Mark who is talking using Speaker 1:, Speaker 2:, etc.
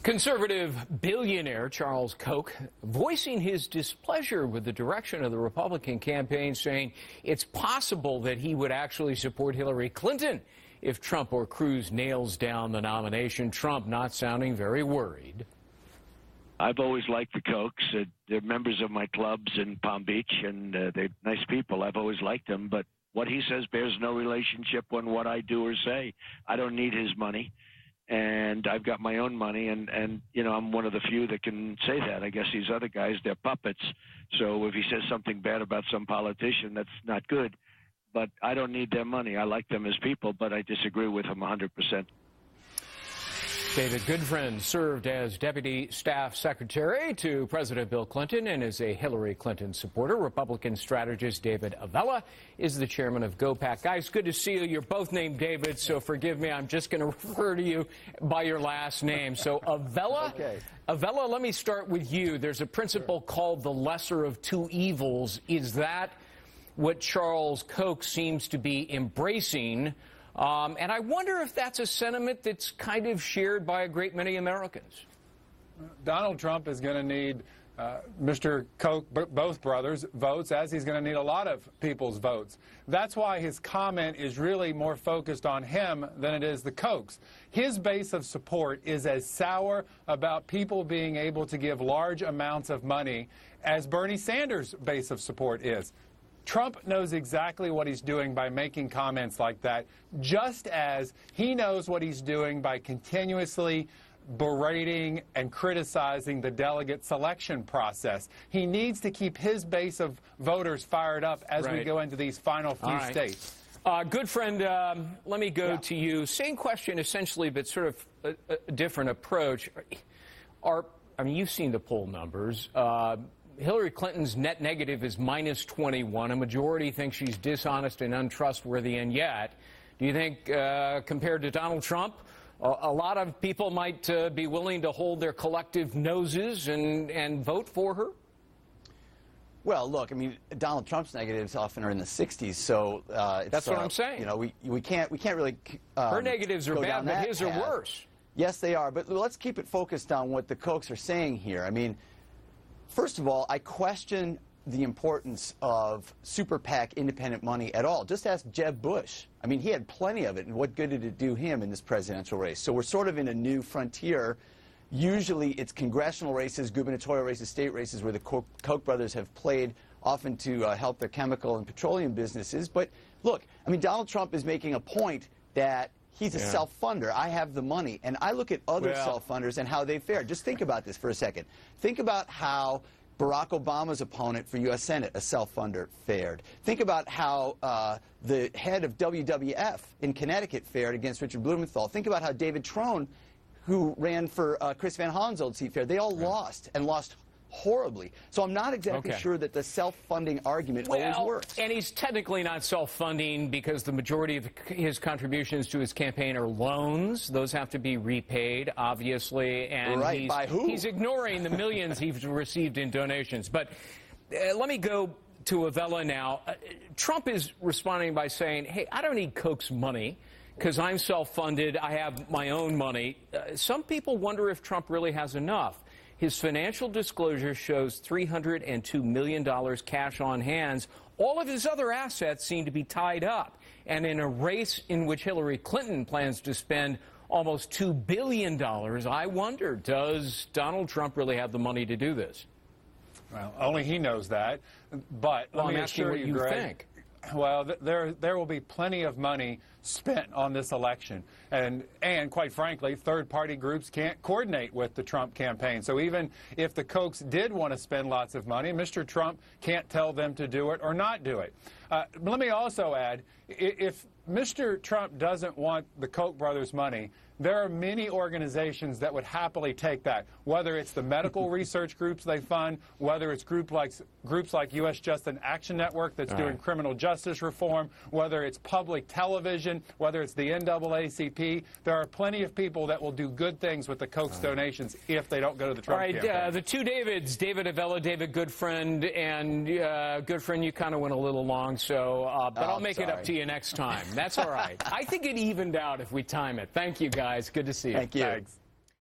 Speaker 1: Conservative billionaire Charles Koch voicing his displeasure with the direction of the Republican campaign, saying it's possible that he would actually support Hillary Clinton if Trump or Cruz nails down the nomination. Trump not sounding very worried.
Speaker 2: I've always liked the Kochs. They're members of my clubs in Palm Beach, and they're nice people. I've always liked them, but what he says bears no relationship on what I do or say. I don't need his money. And I've got my own money, and you know, I'm one of the few that can say that. I guess these other guys, they're puppets. So if he says something bad about some politician, that's not good. But I don't need their money. I like them as people, but I disagree with them 100%.
Speaker 1: David Goodfriend served as Deputy Staff Secretary to President Bill Clinton and is a Hillary Clinton supporter. Republican strategist David Avella is the chairman of GOPAC. Guys, good to see you. You're both named David, so forgive me. I'm just going to refer to you by your last name. So Avella, okay. Avella, let me start with you. There's a principle called the lesser of two evils. Is that what Charles Koch seems to be embracing? And I wonder if that's a sentiment that's kind of shared by a great many Americans.
Speaker 3: Donald Trump is going to need Mr. Koch, both brothers, votes, as he's going to need a lot of people's votes. That's why his comment is really more focused on him than it is the Kochs. His base of support is as sour about people being able to give large amounts of money as Bernie Sanders' base of support is. Trump knows exactly what he's doing by making comments like that, just as he knows what he's doing by continuously berating and criticizing the delegate selection process. He needs to keep his base of voters fired up as we go into these final few states.
Speaker 1: Goodfriend, let me go to you. Same question, essentially, but sort of a different approach. I mean, you've seen the poll numbers. Hillary Clinton's net negative is -21. A majority think she's dishonest and untrustworthy. And yet, do you think, compared to Donald Trump, a lot of people might be willing to hold their collective noses and vote for her?
Speaker 4: Well, look, I mean, Donald Trump's negatives often are in the 60s, so
Speaker 1: that's what I'm saying.
Speaker 4: You know, we can't really.
Speaker 1: Her negatives are bad, but his are worse.
Speaker 4: Yes, they are. But let's keep it focused on what the Kochs are saying here. I mean, first of all, I question the importance of super PAC independent money at all. Just ask Jeb Bush. I mean, he had plenty of it, and what good did it do him in this presidential race? So we're sort of in a new frontier. Usually it's congressional races, gubernatorial races, state races where the Koch brothers have played often to help their chemical and petroleum businesses. But look, I mean, Donald Trump is making a point that he's a self-funder. I have the money. And I look at other self-funders and how they fared. Just think about this for a second. Think about how Barack Obama's opponent for U.S. Senate, a self-funder, fared. Think about how the head of WWF in Connecticut fared against Richard Blumenthal. Think about how David Trone, who ran for Chris Van Hollen's old seat, fared. They all lost, and lost horribly. So I'm not exactly sure that the self-funding argument always works.
Speaker 1: And he's technically not self-funding because the majority of his contributions to his campaign are loans. Those have to be repaid, obviously. And
Speaker 4: by who?
Speaker 1: He's ignoring the millions he's received in donations. But let me go to Avella now. Trump is responding by saying, hey, I don't need Koch's money because I'm self-funded. I have my own money. Some people wonder if Trump really has enough. His financial disclosure shows $302 million cash on hands. All of his other assets seem to be tied up. And in a race in which Hillary Clinton plans to spend almost $2 billion, I wonder, does Donald Trump really have the money to do this?
Speaker 3: Well, only he knows that. But let me assure you, Greg, well, there will be plenty of money spent on this election. And quite frankly, third-party groups can't coordinate with the Trump campaign. So even if the Kochs did want to spend lots of money, Mr. Trump can't tell them to do it or not do it. Let me also add, if Mr. Trump doesn't want the Koch brothers' money, there are many organizations that would happily take that, whether it's the medical research groups they fund, whether it's groups like U.S. Justice Action Network that's doing criminal justice reform, whether it's public television, whether it's the NAACP. There are plenty of people that will do good things with the Koch's donations if they don't go to the Trump campaign.
Speaker 1: The two Davids, David Avella, David Goodfriend, and Goodfriend, you kind of went a little long, so but I'll make it up to you next time. That's all right. I think it evened out if we time it. Thank you, guys. Good to see you.
Speaker 4: Thank you.
Speaker 3: Thanks.